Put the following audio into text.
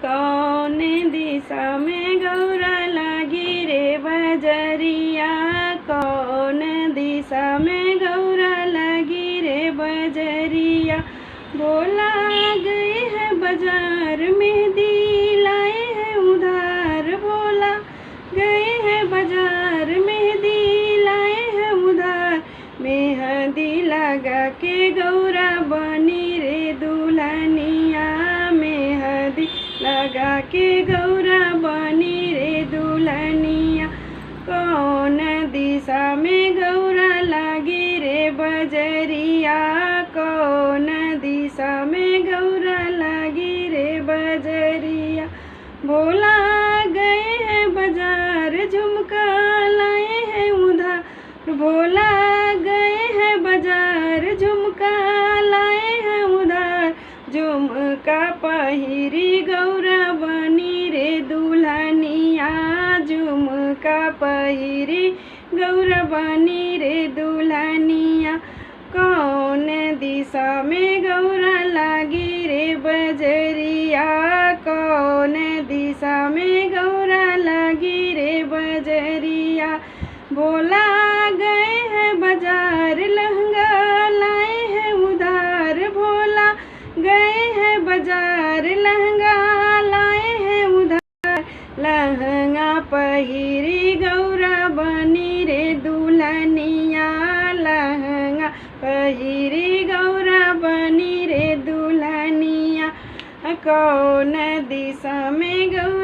कौन दिशा में गौरा लागी रे बजरिया, कौन दिशा में गौरा लागी रे बजरिया। बोला गई है बाजार में दिलाए है उधार, बोला गए है बाजार में दिलाए है उधार। मेहंदी लगा के गौरा बनी रे दुल्हनिया, मेहंदी लगा के गौरा बनी रे दुल्हनिया। कौन दिशा में गौरा लागी रे बजरिया, कौन दिशा में गौरा लागी रे बजरिया। बोला गए हैं बाजार झुमका लाए हैं उधार, बोला गए हैं बाजार झुमका लाए हैं उधार। झुमका पहिरी गौरा बनी रे दुल्हनिया, झुमका पहिरी गौरा बनी रे दुल्हनिया। कौन दिशा में गौरा लागी रे बजरिया, कौन दिशा में गौरा लागी रे बजरिया। बोला गए हैं बाजार लहंगा लाए हैं उधार, बोला गए हैं बाजार लहंगा लाए हैं उधार। लहंगा पहिरी गौरा बनी रे दुल्हनिया, लहंगा पहिरी गौरा बनी रे दुल्हनिया। कौन दिशा में गौरा